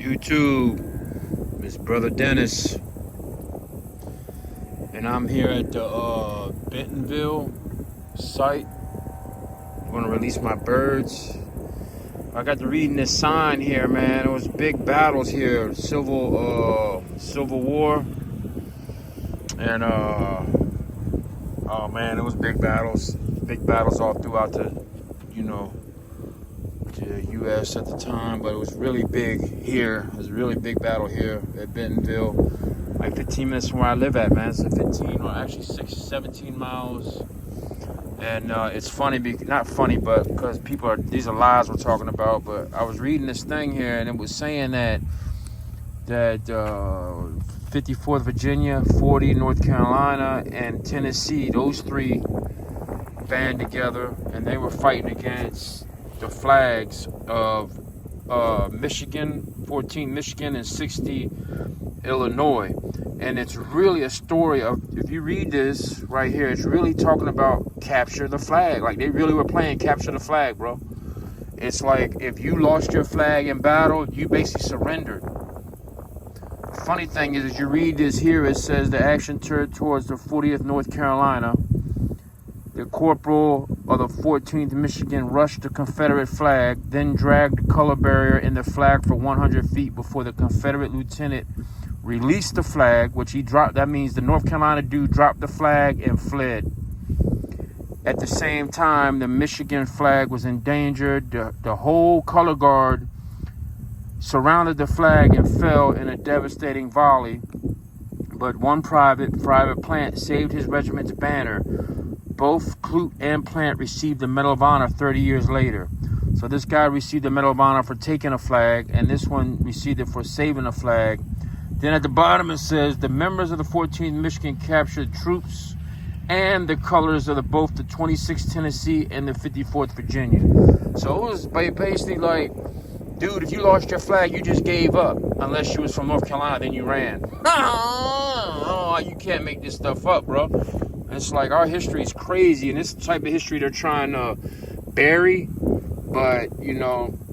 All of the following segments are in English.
YouTube, Miss Brother Dennis, and I'm here at the Bentonville site. I'm gonna release my birds. I got to reading this sign here, man. There was big battles here, Civil War, and oh man, it was big battles all throughout the U.S. at the time, but it was really big here. It was a really big battle here at Bentonville, like 15 minutes from where I live at, man. It's 15 or actually 17 miles. And it's funny, not funny, but because these are lies we're talking about. But I was reading this thing here, and it was saying that 54th Virginia, 40 North Carolina, and Tennessee, those three band together, and they were fighting against the flags of Michigan, 14 Michigan, and 60 Illinois. And it's really a story of, if you read this right here, it's really talking about capture the flag. Like, they really were playing capture the flag, bro. It's like, if you lost your flag in battle, you basically surrendered. The funny thing is, as you read this here, it says the action turned towards the 40th North Carolina. The corporal of the 14th Michigan rushed the Confederate flag, then dragged the color barrier in the flag for 100 feet before the Confederate lieutenant released the flag, which he dropped. That means the North Carolina dude dropped the flag and fled. At the same time, the Michigan flag was endangered. The whole color guard surrounded the flag and fell in a devastating volley. But one Private Plant, saved his regiment's banner. Both Clute and Plant received the Medal of Honor 30 years later. So this guy received the Medal of Honor for taking a flag, and this one received it for saving a flag. Then at the bottom it says, the members of the 14th Michigan captured troops and the colors of both the 26th Tennessee and the 54th Virginia. So it was basically like, dude, if you lost your flag, you just gave up. Unless you was from North Carolina, then you ran. Oh, you can't make this stuff up, bro. It's like, our history is crazy, and this type of history they're trying to bury. But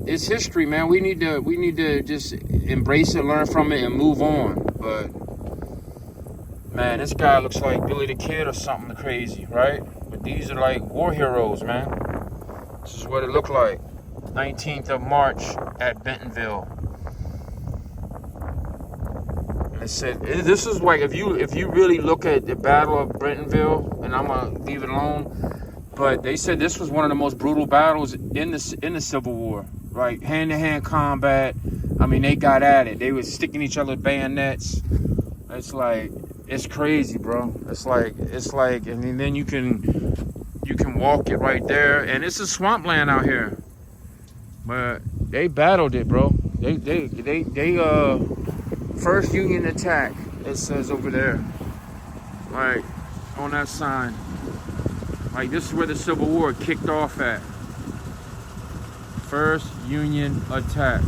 it's history, man. We need to just embrace it, learn from it, and move on. But man, this guy looks like Billy the Kid or something crazy, right? But these are like war heroes, man. This is what it looked like. 19th of March at Bentonville. It said, this is like, if you really look at the Battle of Bentonville, and I'm gonna leave it alone, but they said this was one of the most brutal battles in the Civil War, like hand-to-hand combat. I mean, they got at it. They was sticking each other with bayonets. It's like, it's crazy, bro. It's like, and then you can walk it right there, and it's a swampland out here. But they battled it, bro. They first Union attack, it says over there, like on that sign. Like, this is where the Civil War kicked off at. First Union attack.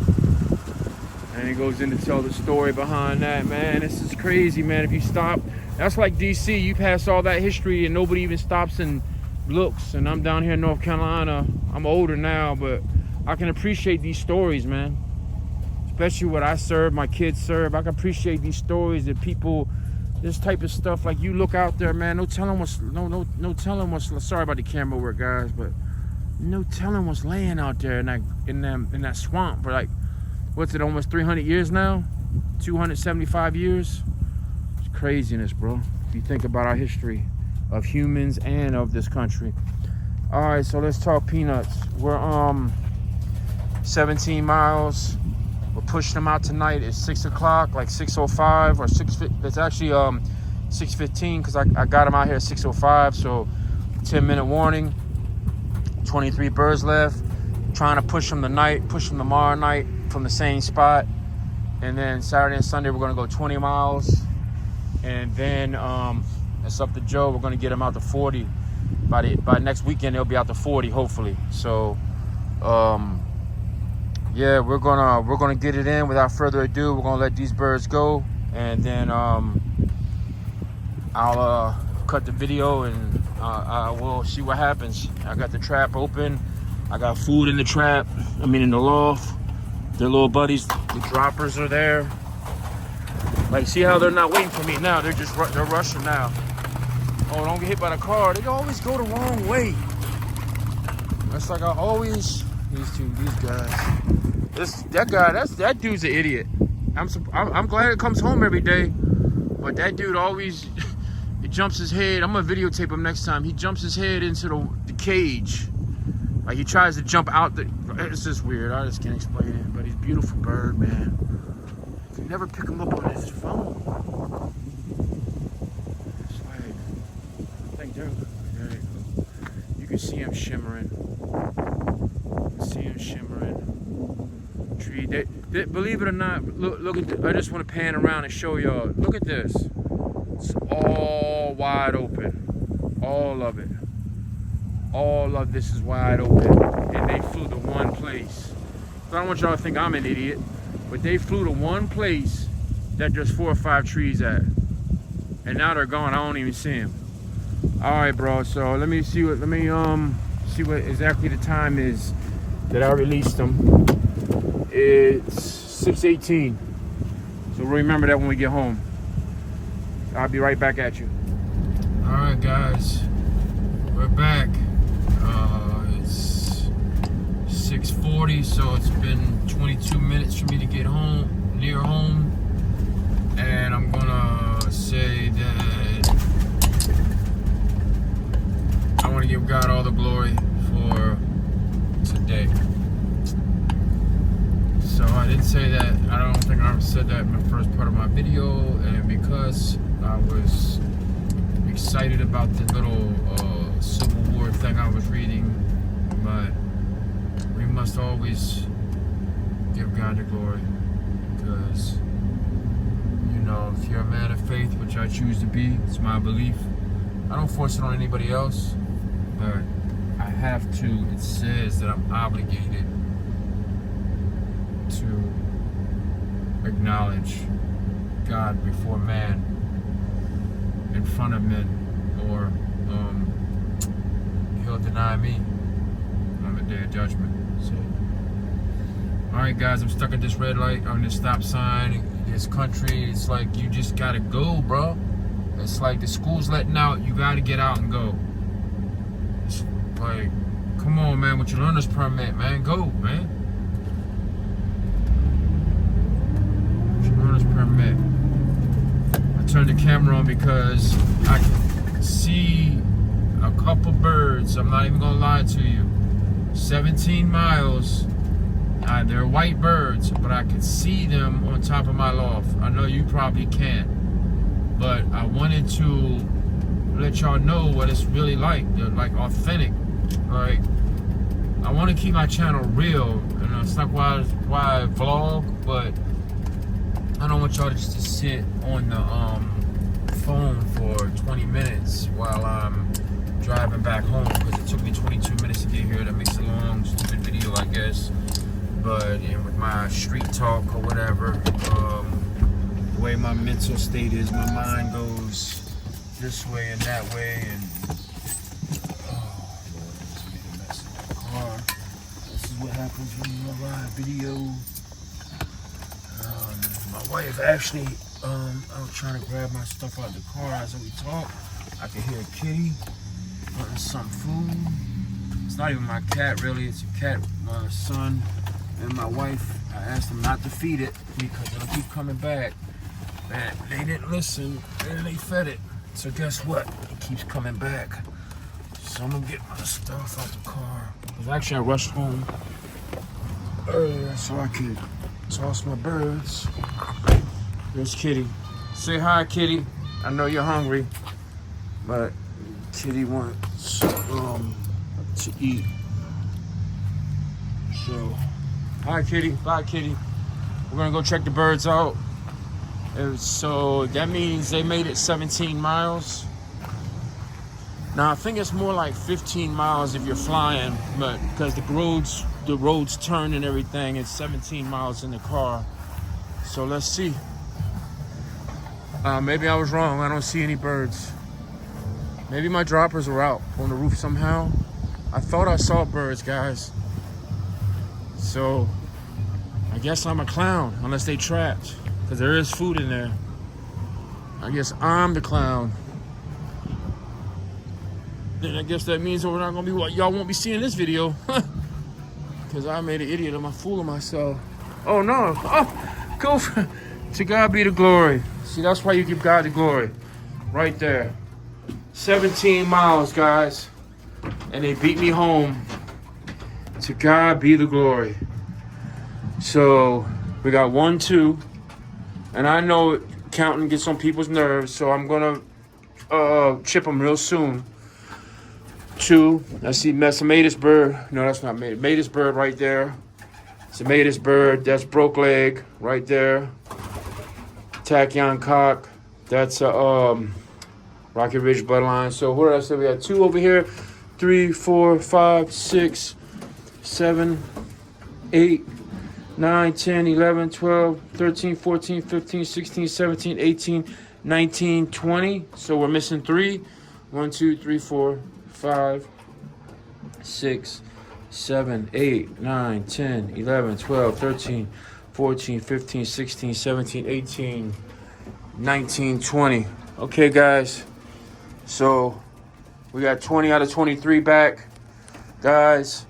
And it goes in to tell the story behind that, man. This is crazy, man. If you stop, that's like DC. You pass all that history and nobody even stops and looks. And I'm down here in North Carolina. I'm older now, but I can appreciate these stories, man. Especially what I serve, my kids serve. I can appreciate these stories that people, this type of stuff. Like, you look out there, man. No telling what's sorry about the camera work, guys, but no telling what's laying out there in that swamp for, like, what's it, almost 300 years now? 275 years? It's craziness, bro. If you think about our history of humans and of this country. All right, so let's talk peanuts. We're 17 miles. We're pushing them out tonight at 6 o'clock, like 6:05 or 6. It's actually 6:15 because I got them out here at 6:05. So 10-minute warning. 23 birds left. Trying to push them tonight, push them tomorrow night from the same spot. And then Saturday and Sunday we're gonna go 20 miles. And then it's up to Joe. We're gonna get them out to 40. By next weekend they'll be out to 40, hopefully. So yeah, we're gonna get it in. Without further ado, we're gonna let these birds go, and then I'll cut the video and I will see what happens. I got the trap open. I got food in the trap. I mean, in the loft. Their little buddies, the droppers are there. Like, see how they're not waiting for me now? They're just they're rushing now. Oh, don't get hit by the car. They always go the wrong way. That's like I always. These guys. That dude's an idiot. I'm glad it comes home every day, but that dude always he jumps his head. I'm gonna videotape him next time. He jumps his head into the cage, like he tries to jump out. It's just weird. I just can't explain it. But he's a beautiful bird, man. You can never pick him up on his phone. It's like I think there you go. You can see him shimmering. Tree. They, believe it or not, look at this. I just want to pan around and show y'all. Look at this. It's all wide open. All of it. All of this is wide open. And they flew to one place. So I don't want y'all to think I'm an idiot, but they flew to one place that there's 4 or 5 trees at. And now they're gone. I don't even see them. All right, bro. So let me see what exactly the time is that I released them. It's 6:18. So remember that when we get home. I'll be right back at you. All right, guys, we're back. It's 6:40, so it's been 22 minutes for me to get home, near home, and I'm gonna say that I want to give God all the glory for today. So I didn't say that. I don't think I ever said that in the first part of my video, and because I was excited about the little Civil War thing I was reading, but we must always give God the glory, because if you're a man of faith, which I choose to be, it's my belief. I don't force it on anybody else, but I have to. It says that I'm obligated to acknowledge God before man, in front of men, or he'll deny me on the day of judgment. So, all right, guys, I'm stuck at this red light, on this stop sign. This country, it's like you just gotta go, bro. It's like the school's letting out, you gotta get out and go. It's like, come on, man, with your learner's permit, man, go, man. Permit. I turned the camera on because I can see a couple birds. I'm not even gonna lie to you. 17 miles. They're white birds, but I can see them on top of my loft. I know you probably can't, but I wanted to let y'all know what it's really like. They're like authentic. Like, I want to keep my channel real. It's not why I vlog, but I don't want y'all just to sit on the phone for 20 minutes while I'm driving back home, because it took me 22 minutes to get here. That makes a long, stupid video, I guess. But with my street talk or whatever, the way my mental state is, my mind goes this way and that way, and oh Lord, I just made a mess in the car. This is what happens when you live video. My wife actually, I was trying to grab my stuff out of the car as we talk. I can hear a kitty wanting some food. It's not even my cat, really. It's a cat, my son and my wife. I asked them not to feed it because it'll keep coming back. And they didn't listen, and they fed it. So guess what? It keeps coming back. So I'm gonna get my stuff out the car. Because actually I rushed home earlier so I could toss my birds. There's Kitty. Say hi, Kitty. I know you're hungry, but Kitty wants to eat. So, hi, Kitty. Bye, Kitty. We're gonna go check the birds out. So that means they made it 17 miles. Now I think it's more like 15 miles if you're flying, but because the roads turn and everything, it's 17 miles in the car. So let's see. Maybe I was wrong. I don't see any birds. Maybe my droppers were out on the roof somehow. I thought I saw birds, guys. So I guess I'm a clown, unless they trapped. Because there is food in there. I guess I'm the clown. Then I guess that means we're not going to be what y'all won't be seeing this video. Because I made an idiot of my fool of myself. Oh no. Oh, go for, to God be the glory. See, that's why you give God the glory. Right there. 17 miles, guys. And they beat me home. To God be the glory. So we got 1, 2. And I know counting gets on people's nerves, so I'm gonna chip them real soon. 2, I see Matus bird. No, that's not Matus bird right there. It's a Matus bird. That's broke leg right there. Tachyon cock. That's a Rocky Ridge bloodline. So what did I say? We got 2 over here. 3, 4, 5, 6, 7, 8, 9, 10, 11, 12, 13, 14, 15, 16, 17, 18, 19, 20. So we're missing 3. 1, 2, 3, 4, 5, 6, 7, 8, 9, 10, 11, 12, 13, 14, 15, 16, 17, 18, 19, 20. Okay, guys. So we got 20 out of 23 back. Guys,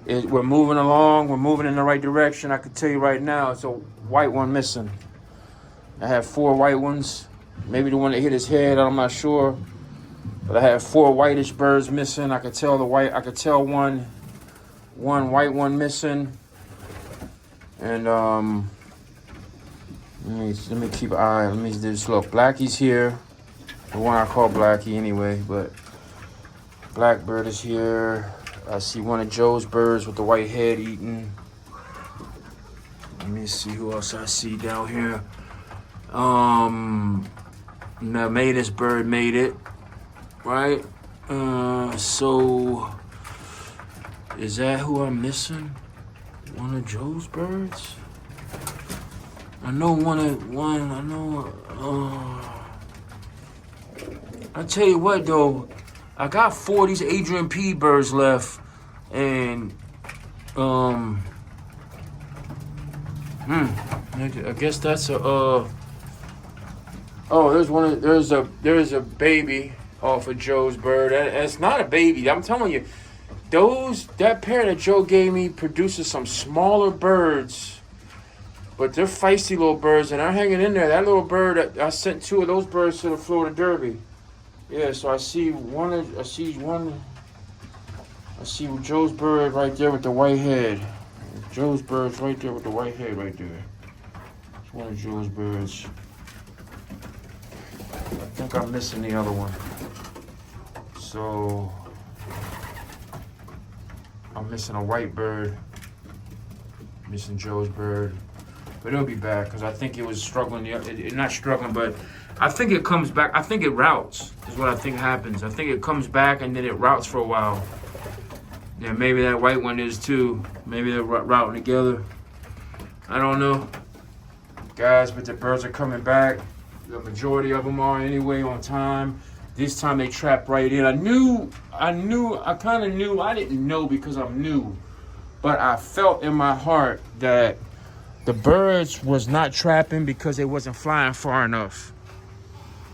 we're moving along. We're moving in the right direction. I can tell you right now, it's a white one missing. I have 4 white ones. Maybe the one that hit his head, I'm not sure. But I have 4 whitish birds missing. I could tell one white one missing. And let me keep an eye. Let me just look. Blackie's here. The one I call Blackie anyway, but Blackbird is here. I see one of Joe's birds with the white head eating. Let me see who else I see down here. Now Matus bird made it. Right? So is that who I'm missing? One of Joe's birds? I know I tell you what though, I got 4 of these Adrian P birds left, and I guess that's a there's a baby off of Joe's bird. And it's not a baby. I'm telling you, that pair that Joe gave me produces some smaller birds, but they're feisty little birds, and they're hanging in there. That little bird, I sent 2 of those birds to the Florida Derby. Yeah, so I see Joe's bird right there with the white head. Joe's bird's right there with the white head right there. It's one of Joe's birds. I think I'm missing the other one. So I'm missing a white bird. Missing Joe's bird. But it'll be back because I think it was struggling. Not struggling, but I think it comes back. I think it routes is what I think happens. I think it comes back and then it routes for a while. Yeah, maybe that white one is too. Maybe they're routing together. I don't know. Guys, but the birds are coming back. The majority of them are anyway on time. This time they trapped right in. I kind of knew. I didn't know because I'm new. But I felt in my heart that the birds was not trapping because they wasn't flying far enough.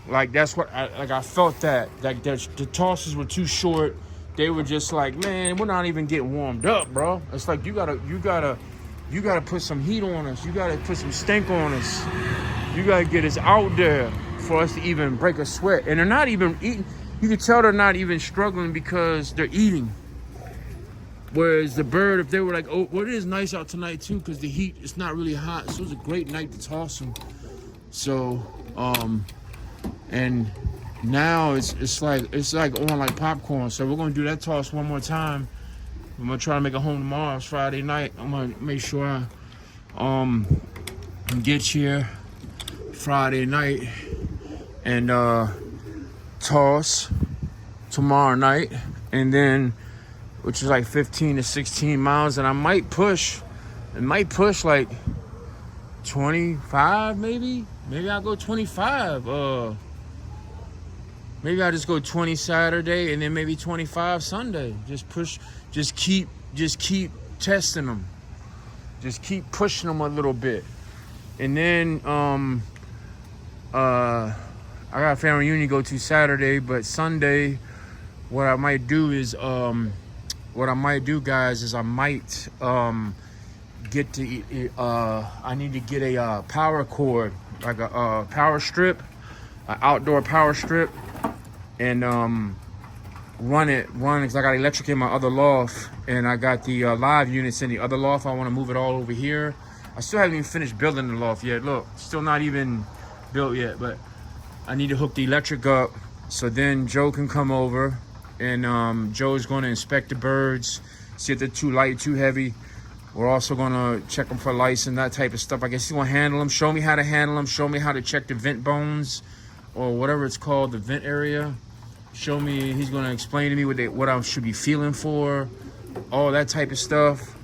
Like that's what I felt that. Like the tosses were too short. They were just like, man, we're not even getting warmed up, bro. It's like you gotta put some heat on us. You gotta put some stink on us. You gotta get us out there for us to even break a sweat. And they're not even eating. You can tell they're not even struggling because they're eating. Whereas the bird, if they were like, oh, well, it is nice out tonight too, because the heat, it's not really hot. So it was a great night to toss them. So, and now it's like on like popcorn. So we're gonna do that toss one more time. I'm gonna try to make it home tomorrow. It's Friday night. I'm gonna make sure I get here Friday night and toss tomorrow night, and then which is like 15 to 16 miles, and I might push. It might push like 25, maybe. Maybe I'll go 25. Maybe I'll just go 20 Saturday and then maybe 25 Sunday. Just push. Just keep testing them. Just keep pushing them a little bit. And then I got a family reunion to go to Saturday, but Sunday, what I might do, guys, is I might get to I need to get a power cord, like a power strip, an outdoor power strip, and run because I got electric in my other loft, and I got the live units in the other loft. I want to move it all over here. I still haven't even finished building the loft yet. Look, still not even built yet, but I need to hook the electric up so then Joe can come over, and Joe's going to inspect the birds, see if they're too light, too heavy. We're also going to check them for lice and that type of stuff. I guess he's going to handle them, show me how to handle them, show me how to check the vent bones or whatever it's called, the vent area. Show me, he's going to explain to me what I should be feeling for, all that type of stuff.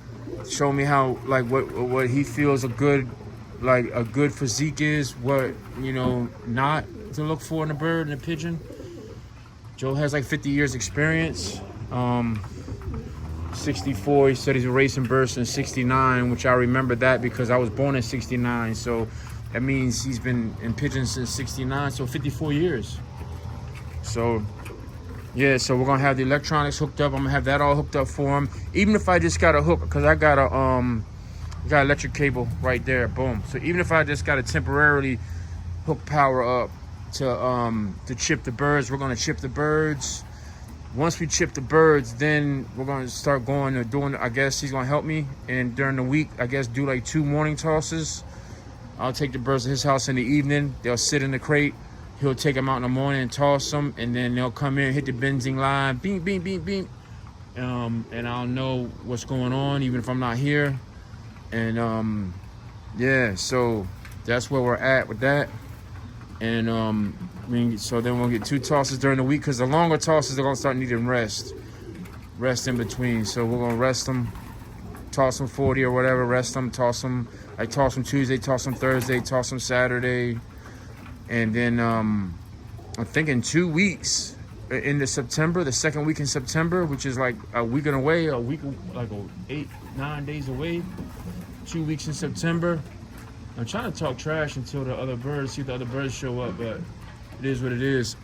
Show me how, like, what he feels a good physique is, what, not to look for in a bird and a pigeon. Joe has like 50 years experience. 64, he said he's racing birds since 69, which I remember that because I was born in 69. So that means he's been in pigeons since 69, so 54 years. So yeah, so we're gonna have the electronics hooked up. I'm gonna have that all hooked up for him. Even if I just got a hook, because I got got electric cable right there, boom. So even if I just got to temporarily hook power up to chip the birds, we're gonna chip the birds. Once we chip the birds, then we're gonna start going to doing. I guess he's gonna help me, and during the week, I guess do like 2 morning tosses. I'll take the birds to his house in the evening. They'll sit in the crate. He'll take them out in the morning and toss them, and then they'll come in, hit the benzene line, beep, beep, beep, beep. And I'll know what's going on, even if I'm not here. And yeah, so that's where we're at with that. And so then we'll get 2 tosses during the week, because the longer tosses are gonna start needing rest in between. So we're gonna rest them, toss them 40 or whatever, rest them, toss them. I toss them Tuesday, toss them Thursday, toss them Saturday. And then I'm thinking 2 weeks in September, the second week in September, which is like a week and away, like 8-9 days away. 2 weeks in September. I'm trying to talk trash until the other birds, see if the other birds show up, but it is what it is.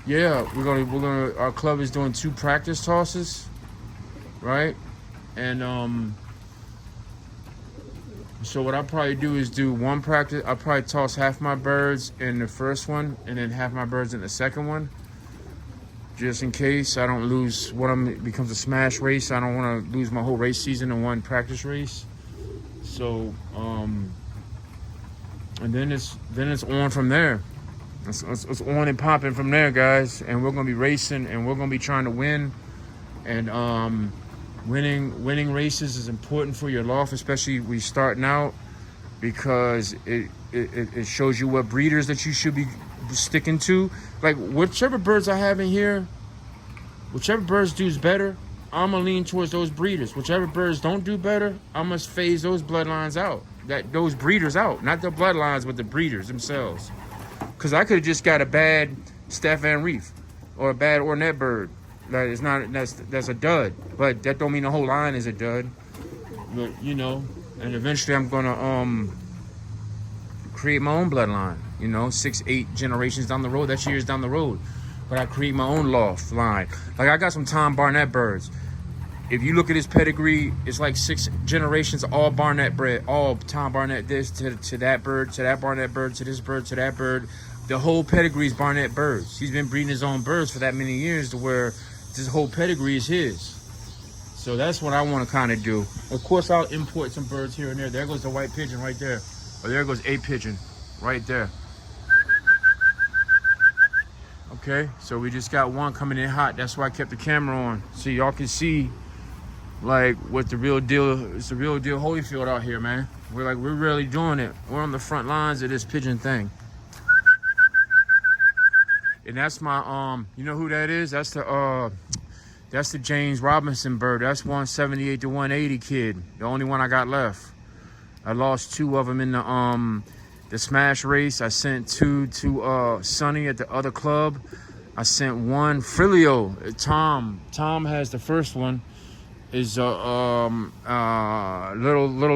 Yeah, we're gonna. Our club is doing 2 practice tosses, right? And so what I'll probably do is do 1 practice. I'll probably toss half my birds in the first one and then half my birds in the second one, just in case I don't lose. One of them becomes a smash race. I don't want to lose my whole race season in 1 practice race. So and then it's on from there. It's on and popping from there, guys. And we're gonna be racing, and we're gonna be trying to win. And winning races is important for your loft, especially when you're starting out, because it shows you what breeders that you should be sticking to. Like, whichever birds I have in here, whichever birds do's better, I'm gonna lean towards those breeders. Whichever birds don't do better, I must phase those bloodlines out. Those breeders out, not the bloodlines, but the breeders themselves. Because I could have just got a bad Steph Van Reef or a bad Ornette bird. That is not, that's a dud, but that don't mean the whole line is a dud. But and eventually I'm gonna create my own bloodline. 6-8 generations down the road. That's years down the road. But I create my own loft line. Like, I got some Tom Barnett birds. If you look at his pedigree, it's like 6 generations, all Barnett bred, all Tom Barnett, this to that bird, to that Barnett bird, to this bird, to that bird. The whole pedigree is Barnett birds. He's been breeding his own birds for that many years, to where this whole pedigree is his. So that's what I want to kind of do. Of course, I'll import some birds here and there. There goes the white pigeon right there. Or there goes a pigeon right there. Okay, so we just got one coming in hot. That's why I kept the camera on, so y'all can see like what the real deal. It's the real deal Holyfield out here, man. We're really doing it. We're on the front lines of this pigeon thing. And that's my you know who that is? That's the James Robinson bird. That's 178 to 180 kid. The only one I got left. I lost 2 of them in the smash race. I sent 2 to Sonny at the other club. I sent 1 Frilio. Tom has the first one. is little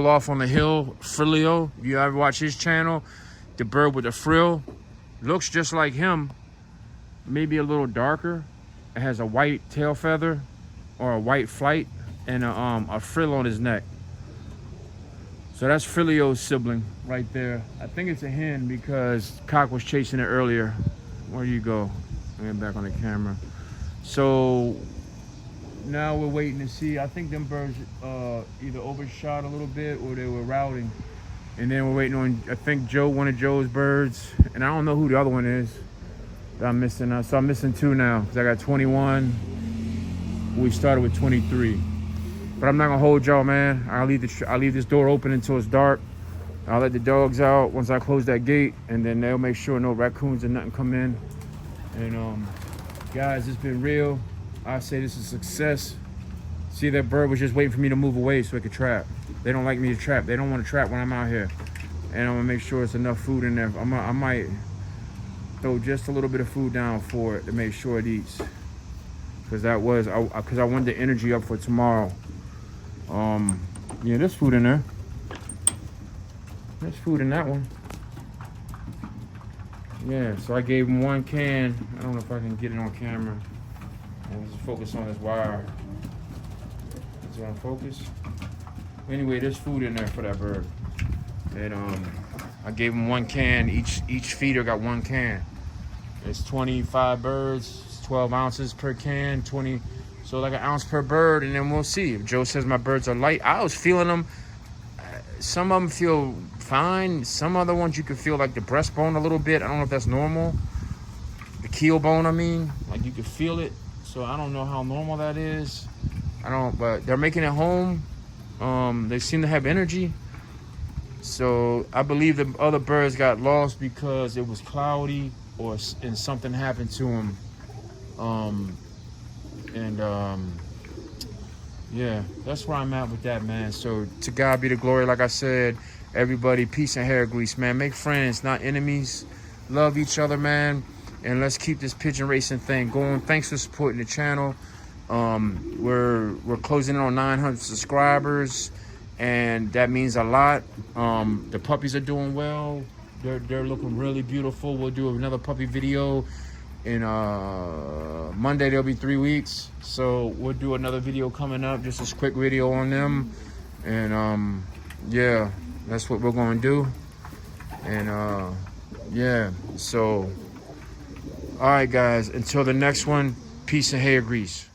off on the hill, Frilio. You ever watch his channel? The bird with the frill. Looks just like him, maybe a little darker. It has a white tail feather or a white flight and a frill on his neck. So that's Frilio's sibling right there. I think it's a hen because Cock was chasing it earlier. Where you go? Get back on the camera. So now we're waiting to see. I think them birds either overshot a little bit or they were routing. And then we're waiting on, I think Joe, one of Joe's birds. And I don't know who the other one is that I'm missing. So I'm missing 2 now because I got 21. We started with 23. But I'm not gonna hold y'all, man. I'll leave this door open until it's dark. I'll let the dogs out once I close that gate, and then they'll make sure no raccoons or nothing come in. And guys, it's been real. I say this is a success. See, that bird was just waiting for me to move away so it could trap. They don't like me to trap. They don't want to trap when I'm out here. And I'm gonna make sure it's enough food in there. I might throw just a little bit of food down for it to make sure it eats. Because I wanted the energy up for tomorrow. Yeah, there's food in there. There's food in that one. Yeah, so I gave him 1 can. I don't know if I can get it on camera. I'll just focus on this wire. Is it on focus? Anyway, there's food in there for that bird. And I gave him 1 can. Each feeder got 1 can. It's 25 birds. It's 12 ounces per can. 20. So like an ounce per bird, and then we'll see. If Joe says my birds are light, I was feeling them. Some of them feel fine. Some other ones you can feel like the breastbone a little bit. I don't know if that's normal. The keel bone, I mean, like you can feel it. So I don't know how normal that is. But they're making it home. They seem to have energy. So I believe the other birds got lost because it was cloudy and something happened to them. Yeah, that's where I'm at with that, man. So to God be the glory. Like I said, everybody, peace and hair grease, man. Make friends, not enemies. Love each other, man. And let's keep this pigeon racing thing going. Thanks for supporting the channel. We're closing in on 900 subscribers, and that means a lot. The puppies are doing well. They're looking really beautiful. We'll do another puppy video. In Monday there'll be 3 weeks, so we'll do another video coming up, just a quick video on them. And yeah, that's what we're gonna do. And yeah, so all right guys, until the next one, peace and hair grease.